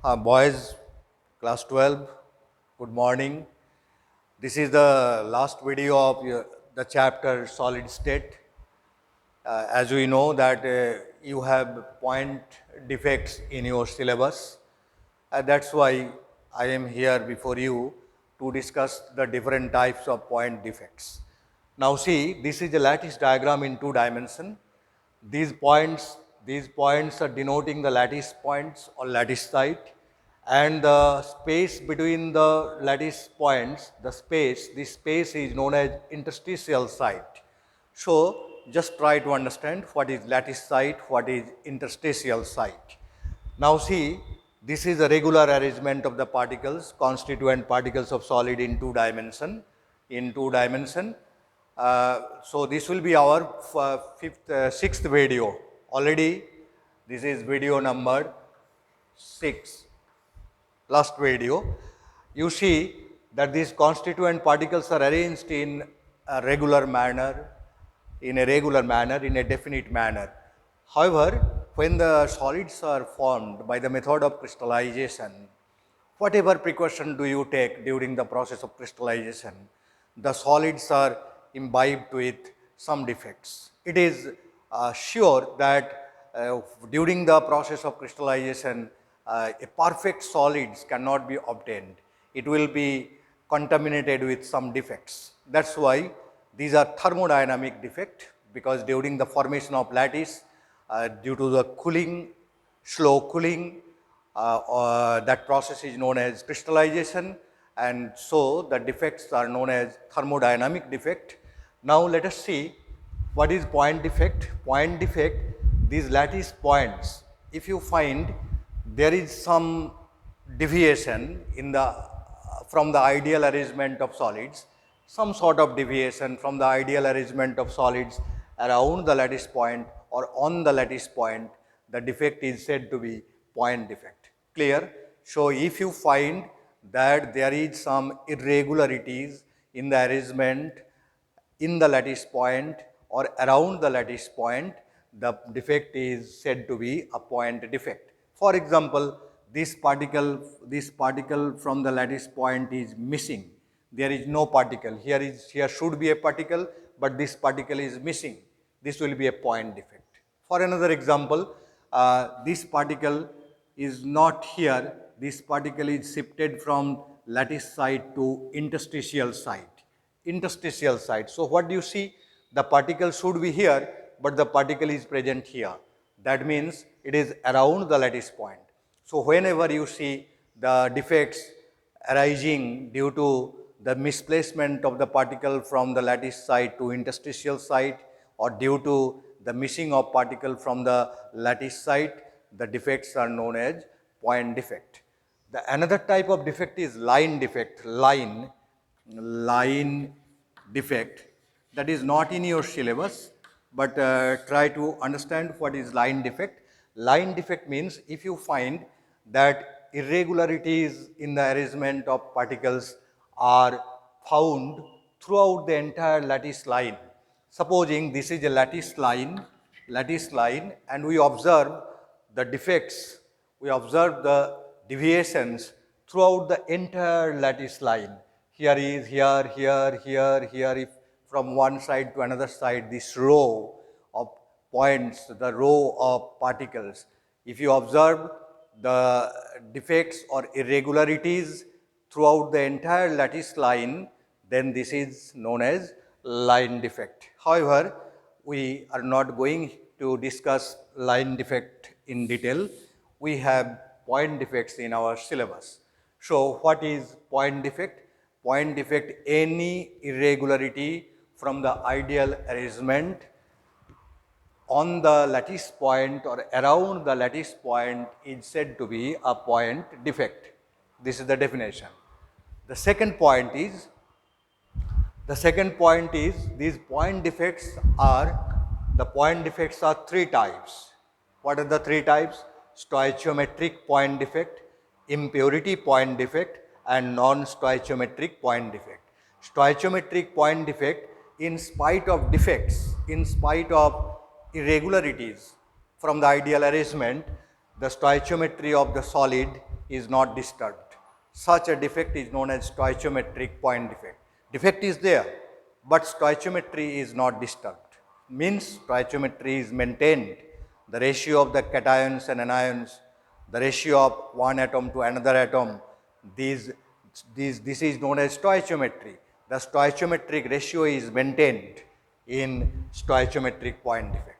Boys, class 12, good morning. This is the last video of the chapter solid state. As we know that you have point defects in your syllabus. That's why I am here before you to discuss the different types of point defects. Now see, this is a lattice diagram in 2 dimensions. These points are denoting the lattice points or lattice site, and the space between the lattice points, this space is known as interstitial site. So just try to understand what is lattice site, what is interstitial site. Now see, this is a regular arrangement of the particles, constituent particles of solid in 2 dimensions. So this will be our sixth video. Already this is video number 6. Last video. You see that these constituent particles are arranged in a regular manner, in a definite manner. However, when the solids are formed by the method of crystallization, whatever precaution do you take during the process of crystallization, the solids are imbibed with some defects. It is sure that during the process of crystallization, a perfect solids cannot be obtained. It will be contaminated with some defects. That's why these are thermodynamic defect, because during the formation of lattice, due to the slow cooling, that process is known as crystallization, and so the defects are known as thermodynamic defect. Now let us see what is point defect. Point defect, these lattice points, if you find there is some deviation from the ideal arrangement of solids, some sort of deviation from the ideal arrangement of solids around the lattice point or on the lattice point, the defect is said to be point defect. Clear? So if you find that there is some irregularities in the arrangement in the lattice point or around the lattice point, the defect is said to be a point defect. For example, this particle from the lattice point is missing. There is no particle. Here should be a particle, but this particle is missing. This will be a point defect. For another example, this particle is not here. This particle is shifted from lattice site to interstitial site. Interstitial site. So what do you see? The particle should be here, but the particle is present here. That means it is around the lattice point. So whenever you see the defects arising due to the misplacement of the particle from the lattice site to interstitial site, or due to the missing of particle from the lattice site, the defects are known as point defect. The another type of defect is line defect. Line defect, that is not in your syllabus, but try to understand what is line defect. Line defect means if you find that irregularities in the arrangement of particles are found throughout the entire lattice line. Supposing this is a lattice line, and we observe the defects, we observe the deviations throughout the entire lattice line. Here, if from one side to another side, this row of points, the row of particles, if you observe the defects or irregularities throughout the entire lattice line, then this is known as line defect. However, we are not going to discuss line defect in detail. We have point defects in our syllabus. So what is point defect? Point defect, any irregularity from the ideal arrangement on the lattice point or around the lattice point is said to be a point defect. This is the definition. The second point is these point defects are, three types. What are the three types? Stoichiometric point defect, impurity point defect, and non-stoichiometric point defect. Stoichiometric point defect, in spite of defects, in spite of irregularities from the ideal arrangement, the stoichiometry of the solid is not disturbed. Such a defect is known as stoichiometric point defect. Defect is there, but stoichiometry is not disturbed. Means stoichiometry is maintained. The ratio of the cations and anions, the ratio of one atom to another atom, this is known as stoichiometry. The stoichiometric ratio is maintained in stoichiometric point defect.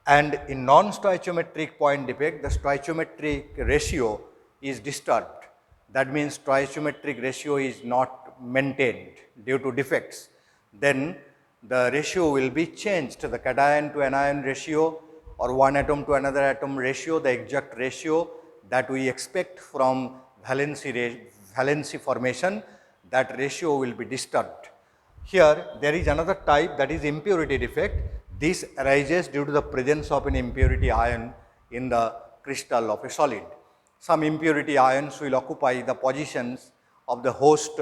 And in non-stoichiometric point defect, the stoichiometric ratio is disturbed. That means stoichiometric ratio is not maintained due to defects. Then the ratio will be changed, the cation to anion ratio or one atom to another atom ratio, the exact ratio that we expect from valency formation, that ratio will be disturbed. Here there is another type, that is impurity defect. This arises due to the presence of an impurity ion in the crystal of a solid. Some impurity ions will occupy the positions of the host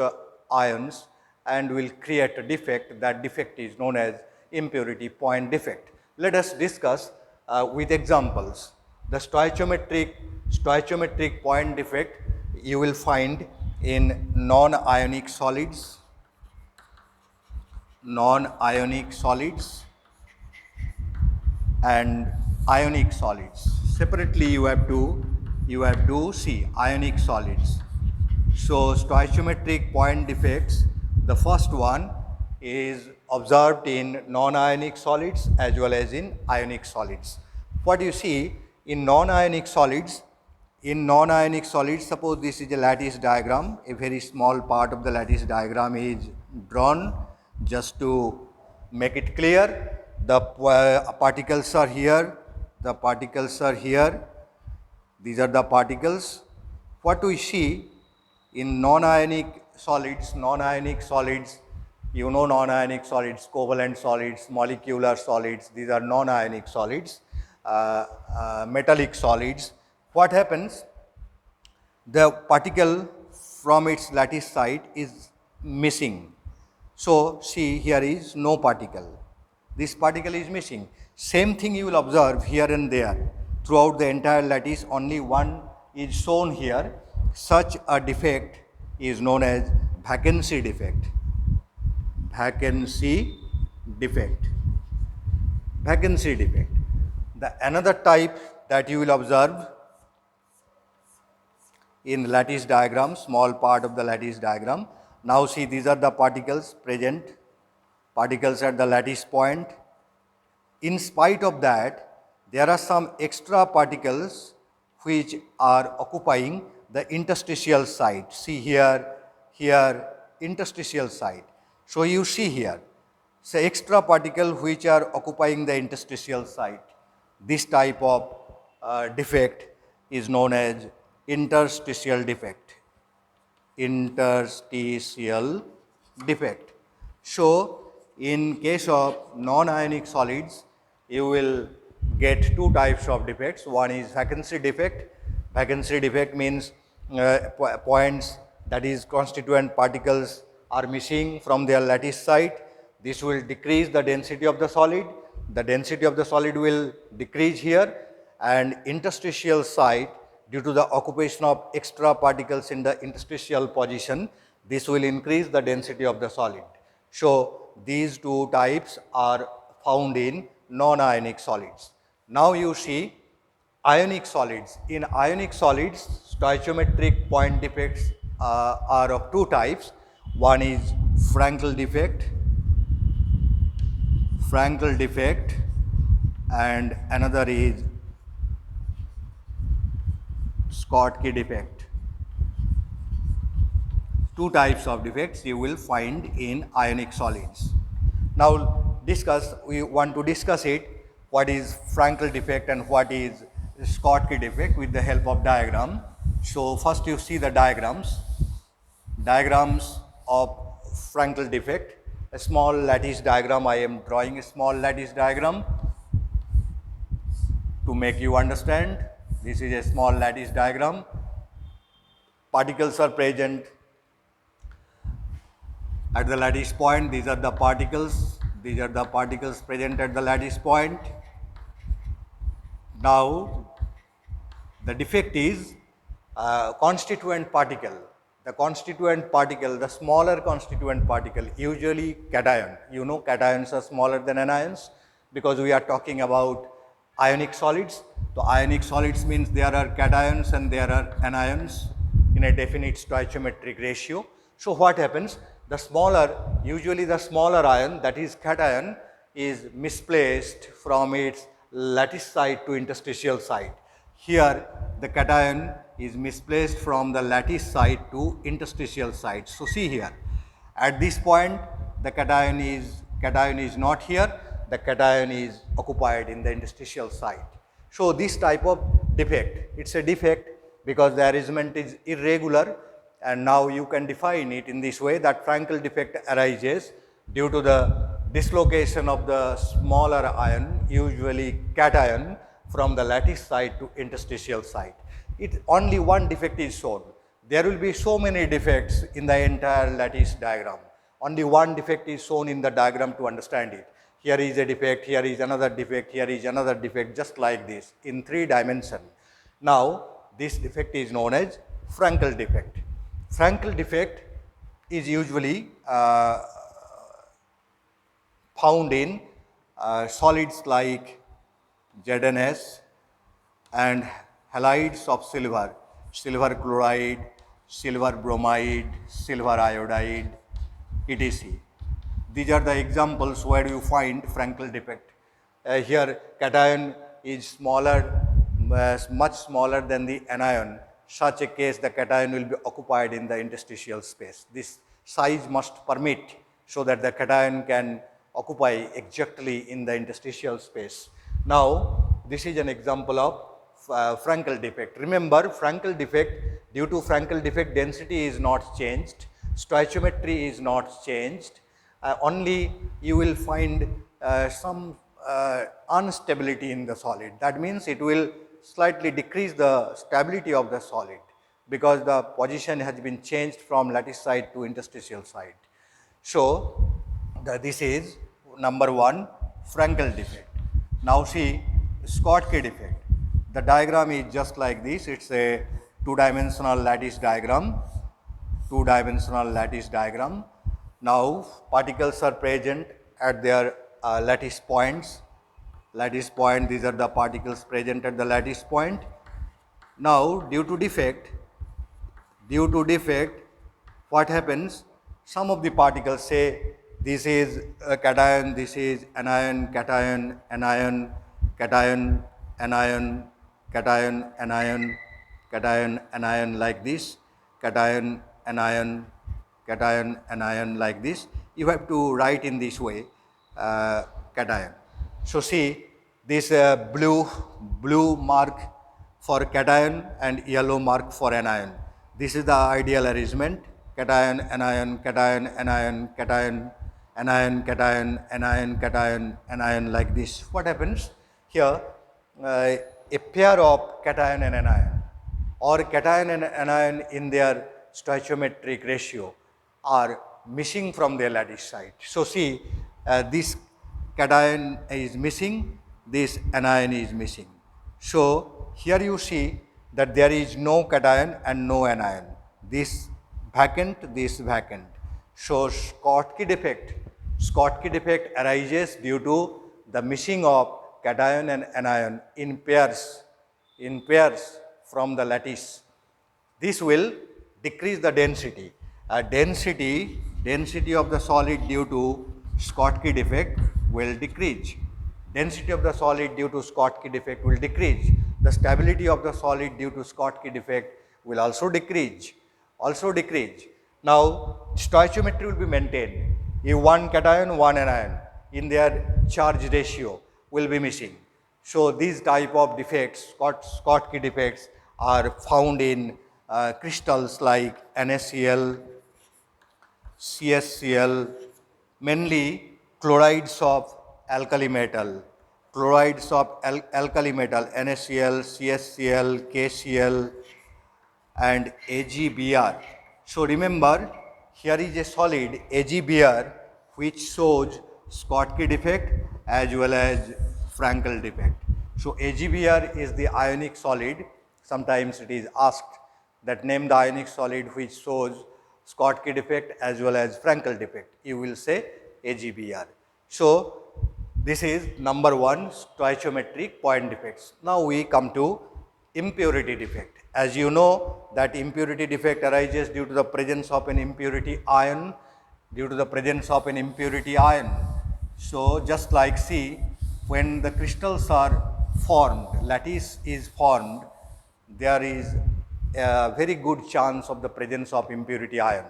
ions and will create a defect. That defect is known as impurity point defect. Let us discuss with examples. The stoichiometric point defect you will find in non-ionic solids, and ionic solids. Separately you have to see ionic solids. So stoichiometric point defects, the first one is observed in non-ionic solids as well as in ionic solids. What you see in non-ionic solids, suppose this is a lattice diagram, a very small part of the lattice diagram is drawn just to make it clear. The particles are here, these are the particles. What we see in non-ionic solids, you know non-ionic solids, covalent solids, molecular solids, these are non-ionic solids, metallic solids. What happens? The particle from its lattice site is missing. So see, here is no particle. This particle is missing. Same thing you will observe here and there. Throughout the entire lattice, only one is shown here. Such a defect is known as vacancy defect. The another type that you will observe in lattice diagram, small part of the lattice diagram. Now see, these are the particles present, particles at the lattice point. In spite of that, there are some extra particles which are occupying the interstitial site. See here, interstitial site. So you see here, say extra particle which are occupying the interstitial site. This type of defect is known as interstitial defect. So in case of non-ionic solids, you will get two types of defects. One is vacancy defect. Vacancy defect means points, that is constituent particles, are missing from their lattice site. This will decrease the density of the solid. The density of the solid will decrease here, and interstitial site, due to the occupation of extra particles in the interstitial position, this will increase the density of the solid. So these two types are found in non-ionic solids. Now you see ionic solids. In ionic solids, stoichiometric point defects are of two types. One is Frankel defect, and another is Schottky defect. Two types of defects you will find in ionic solids. Now we want to discuss it, what is Frankel defect and what is Schottky defect, with the help of diagram. So first you see the diagrams of Frankel defect. A small lattice diagram, I am drawing a small lattice diagram to make you understand. This is a small lattice diagram. Particles are present at the lattice point. These are the particles present at the lattice point. Now the defect is constituent particle. The constituent particle, the smaller constituent particle, usually cation. You know cations are smaller than anions because we are talking about ionic solids. So, ionic solids means there are cations and there are anions in a definite stoichiometric ratio. So, what happens? The smaller, usually the smaller ion, that is cation, is misplaced from its lattice site to interstitial site. Here the cation is misplaced from the lattice site to interstitial site. So, see here, at this point the cation is not here, the cation is occupied in the interstitial site. So, this type of defect, it is a defect because the arrangement is irregular, and now you can define it in this way that Frankel defect arises due to the dislocation of the smaller ion, usually cation, from the lattice site to interstitial site. Only one defect is shown. There will be so many defects in the entire lattice diagram. Only one defect is shown in the diagram to understand it. Here is a defect, here is another defect, here is another defect, just like this in 3 dimensions. Now, this defect is known as Frankel defect. Frankel defect is usually found in solids like ZnS and halides of silver, silver chloride, silver bromide, silver iodide, etc. These are the examples where you find Frankel defect. Here cation is smaller, much smaller than the anion. Such a case, the cation will be occupied in the interstitial space. This size must permit so that the cation can occupy exactly in the interstitial space. Now, this is an example of Frankel defect. Remember, Frankel defect, due to Frankel defect, density is not changed, stoichiometry is not changed, only you will find some instability in the solid. That means it will slightly decrease the stability of the solid because the position has been changed from lattice site to interstitial site. So, this is number 1, Frankel defect. Now, see Schottky defect. The diagram is just like this. It is a 2-dimensional lattice diagram, 2-dimensional lattice diagram. Now, particles are present at their lattice points. Lattice point, these are the particles present at the lattice point. Now, due to defect, what happens? Some of the particles, say this is a cation, this is anion, cation, anion, cation, anion, cation, anion, cation, anion, like this, cation, anion, cation, anion, like this. You have to write in this way, cation. So, see this blue mark for cation and yellow mark for anion. This is the ideal arrangement: cation, anion, cation, anion, cation, anion, cation, anion, cation, anion, like this. What happens here? A pair of cation and anion, or cation and anion in their stoichiometric ratio, are missing from their lattice site. So, see this cation is missing, this anion is missing. So, here you see that there is no cation and no anion, this vacant, this vacant. So, Schottky defect arises due to the missing of cation and anion in pairs from the lattice. This will decrease the density. Density of the solid due to Schottky defect will decrease. Density of the solid due to Schottky defect will decrease. The stability of the solid due to Schottky defect will also decrease. Now, stoichiometry will be maintained. If one cation, one anion in their charge ratio will be missing. So, these type of defects, Schottky defects, are found in crystals like NaCl, CSCl, mainly chlorides of alkali metal, NaCl, CSCl, KCl, and AgBr. So, remember, here is a solid AgBr which shows Schottky defect as well as Frankel defect. So, AgBr is the ionic solid. Sometimes it is asked that name the ionic solid which shows Schottky defect as well as Frankel defect. You will say AGBR. So, this is number 1 stoichiometric point defects. Now, we come to impurity defect. As you know that impurity defect arises due to the presence of an impurity ion, So, just like see, when the crystals are formed, lattice is formed, there is a very good chance of the presence of impurity ion.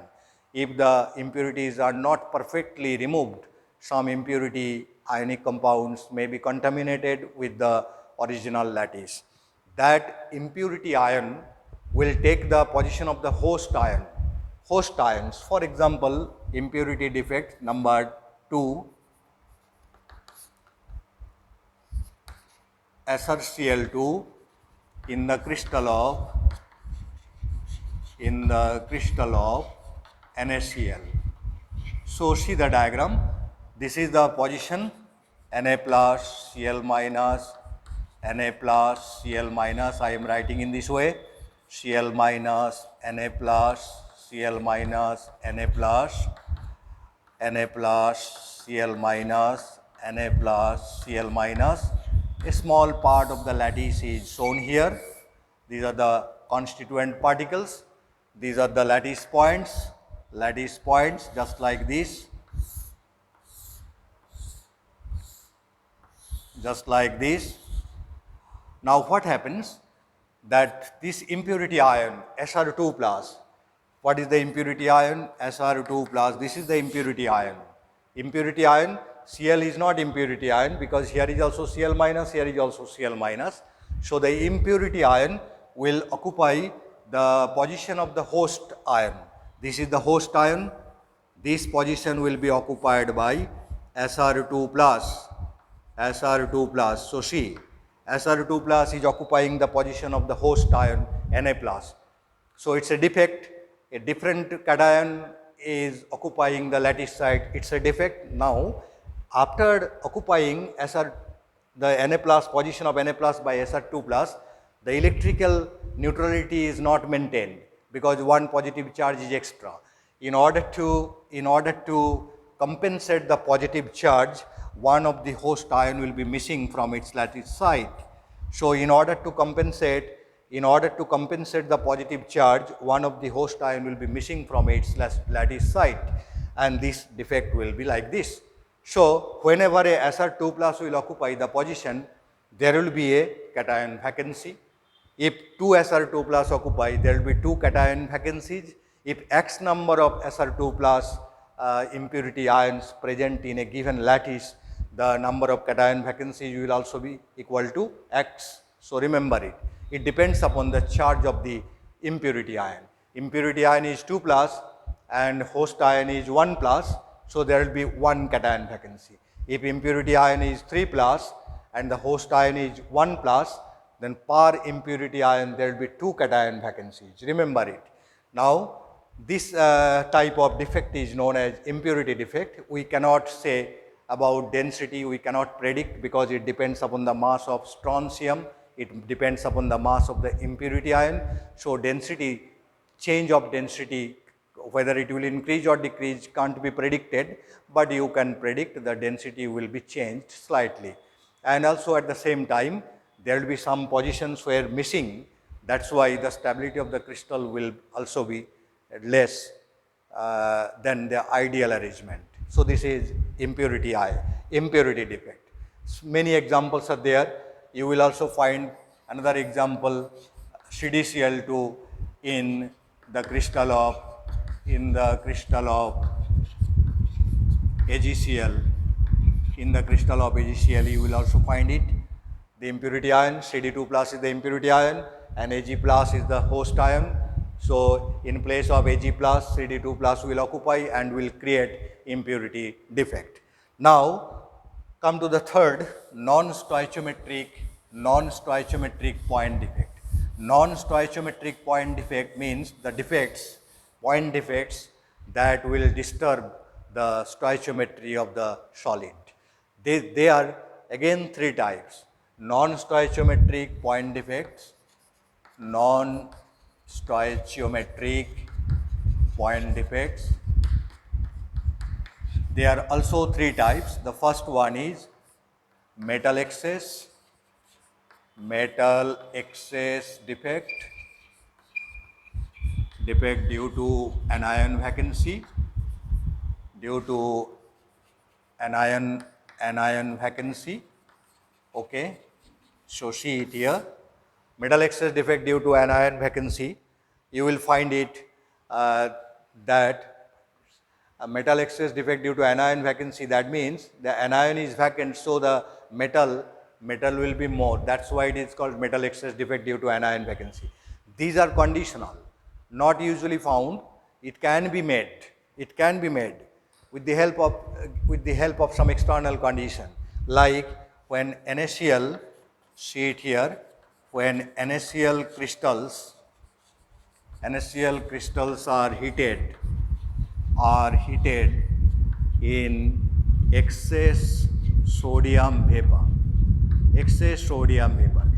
If the impurities are not perfectly removed, some impurity ionic compounds may be contaminated with the original lattice. That impurity ion will take the position of the host ions. For example, impurity defect number 2, SrCl2 in the crystal of NaCl. So, see the diagram. This is the position Na plus Cl minus, Na plus Cl minus. I am writing in this way: Cl minus, Na plus, Cl minus, Na plus, Na plus, Cl minus, Na plus, Cl minus. A small part of the lattice is shown here. These are the constituent particles. These are the lattice points just like this, Now, what happens that this impurity ion Sr2 plus, what is the impurity ion? Sr2 plus, this is the impurity ion. Impurity ion, Cl is not impurity ion because here is also Cl minus, here is also Cl minus. So, the impurity ion will occupy the position of the host ion. This is the host ion. This position will be occupied by Sr2 plus. So, see, Sr2 plus is occupying the position of the host ion Na plus. So, it is a defect. A different cation is occupying the lattice site. It is a defect. Now, after occupying the Na plus position of Na plus by Sr2 plus, the electrical neutrality is not maintained because one positive charge is extra. In order to compensate the positive charge, one of the host ion will be missing from its lattice site. So, in order to compensate the positive charge, one of the host ion will be missing from its lattice site, and this defect will be like this. So, whenever a Sr2 plus will occupy the position, there will be a cation vacancy. If 2 Sr2 plus occupy, there will be 2 cation vacancies. If X number of Sr2 plus impurity ions present in a given lattice, the number of cation vacancies will also be equal to X. So, remember it. It depends upon the charge of the impurity ion. Impurity ion is 2 plus and host ion is 1 plus. So, there will be 1 cation vacancy. If impurity ion is 3 plus and the host ion is 1 plus, then per impurity ion there will be 2 cation vacancies. Remember it. Now, this type of defect is known as impurity defect. We cannot say about density, we cannot predict because it depends upon the mass of strontium, it depends upon the mass of the impurity ion. So, change of density, whether it will increase or decrease can't be predicted, but you can predict the density will be changed slightly. And also at the same time, there will be some positions where missing, that is why the stability of the crystal will also be less than the ideal arrangement. So, this is impurity defect. Many examples are there. You will also find another example, CdCl2 in the crystal of AgCl. In the crystal of AgCl, you will also find it. The impurity ion, Cd2 plus is the impurity ion and Ag plus is the host ion. So, in place of Ag plus, Cd2 plus will occupy and will create impurity defect. Now, come to the third, non-stoichiometric point defect. Non-stoichiometric point defect means the point defects that will disturb the stoichiometry of the solid. They are again 3 types: non-stoichiometric point defects, non-stoichiometric stoichiometric point defects. There are also three types. The first one is metal excess defect due to anion vacancy, okay. So see it here, metal excess defect due to anion vacancy. You will find it that a metal excess defect due to anion vacancy, that means the anion is vacant, so the metal will be more. That's why it is called metal excess defect due to anion vacancy. These are conditional, not usually found. It can be made. It can be made with the help of some external condition, like when NaCl, see it here, when NaCl crystals are heated in excess sodium vapor.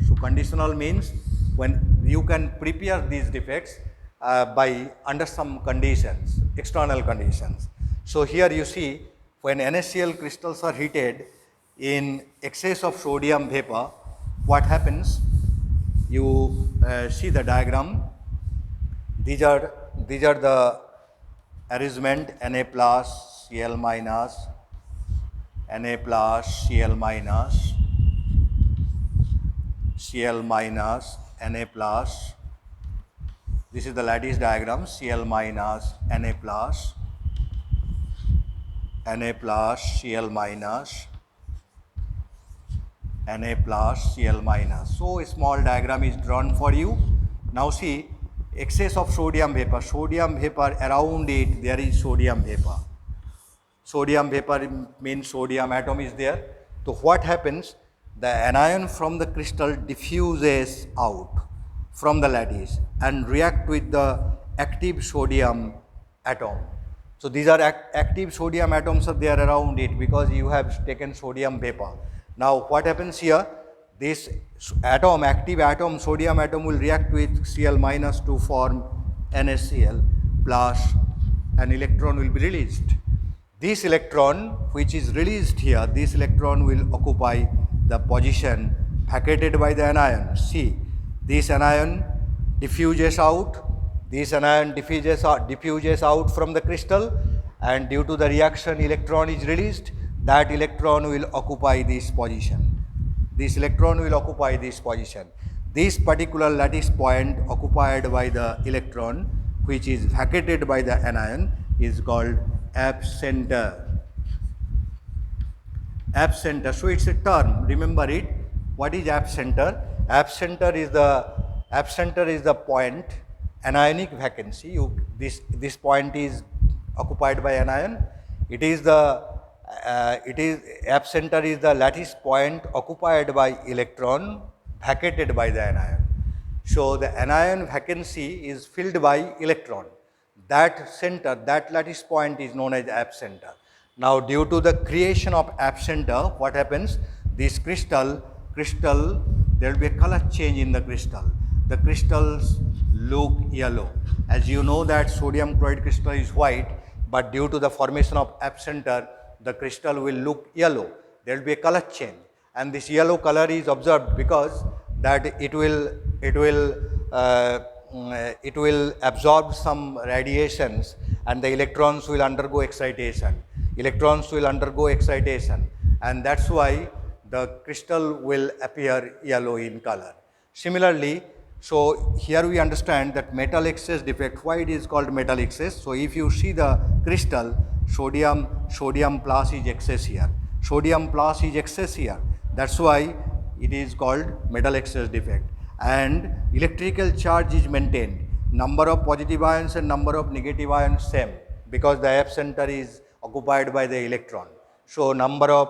So conditional means when you can prepare these defects by under some conditions, external conditions. So here you see, when NaCl crystals are heated in excess of sodium vapor, what happens? You see the diagram. These are the arrangement: Na plus, Cl minus, Na plus, Cl minus, Cl minus, Na plus. This is the lattice diagram: Cl minus, Na plus, Cl minus, Na plus, Cl minus. So a small diagram is drawn for you. Now see, excess of sodium vapor, around it there is sodium vapor. Sodium vapor means sodium atom is there. So what happens? The anion from the crystal diffuses out from the lattice and react with the active sodium atom. So these are active sodium atoms are there around it because you have taken sodium vapor. Now what happens here? This atom, active atom, sodium atom will react with Cl minus to form NaCl plus, an electron will be released. This electron which is released here, this electron will occupy the position vacated by the anion. See, this anion diffuses out, from the crystal, and due to the reaction electron is released. That electron will occupy this position. This particular lattice point occupied by the electron which is vacated by the anion is called epicenter. So it's a term, remember it. What is epicenter? Epicenter is the point, anionic vacancy. This point is occupied by anion. Epicenter is the lattice point occupied by electron vacated by the anion. So the anion vacancy is filled by electron. That center, that lattice point is known as epicenter. Now due to the creation of epicenter, what happens? This crystal, there will be a color change in the crystal. The crystals look yellow. As you know that sodium chloride crystal is white, but due to the formation of epicenter, the crystal will look yellow. There will be a color change, and this yellow color is observed because that it will absorb some radiations, and the electrons will undergo excitation. And that's why the crystal will appear yellow in color. Similarly, so here we understand that metal excess defect, why it is called metal excess. So if you see the crystal, sodium plus is excess here. That's why it is called metal excess defect. And electrical charge is maintained. Number of positive ions and number of negative ions same, because the epicenter is occupied by the electron. So number of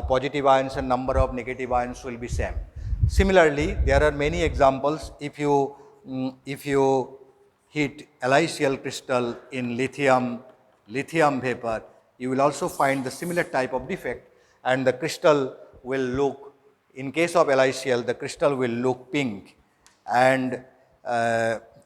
positive ions and number of negative ions will be same. Similarly, there are many examples. If you heat LiCl crystal in lithium vapor, you will also find the similar type of defect, and the crystal will look, in case of LiCl, the crystal will look pink, and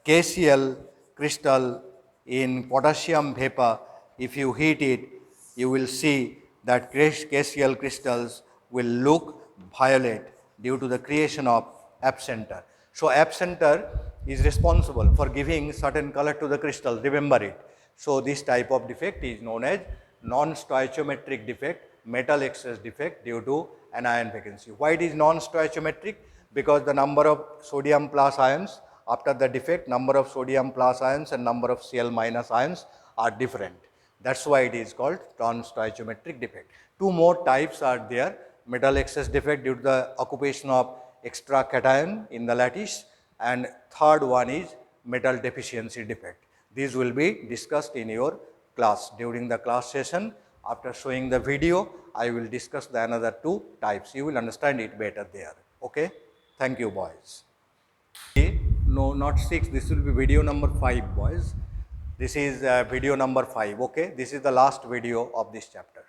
KCl crystal in potassium vapor, if you heat it, you will see that KCl crystals will look violet due to the creation of absenter. So, absenter is responsible for giving certain color to the crystal, remember it. So, this type of defect is known as non-stoichiometric defect, metal excess defect due to anion vacancy. Why it is non-stoichiometric? Because the number of sodium plus ions after the defect, number of sodium plus ions and number of Cl minus ions are different. That is why it is called non-stoichiometric defect. Two more types are there, metal excess defect due to the occupation of extra cation in the lattice, and third one is metal deficiency defect. These will be discussed in your class. During the class session, after showing the video, I will discuss the another two types. You will understand it better there. Okay? Thank you, boys. No, not 6. This will be video number 5, boys. This is video number 5. Okay? This is the last video of this chapter.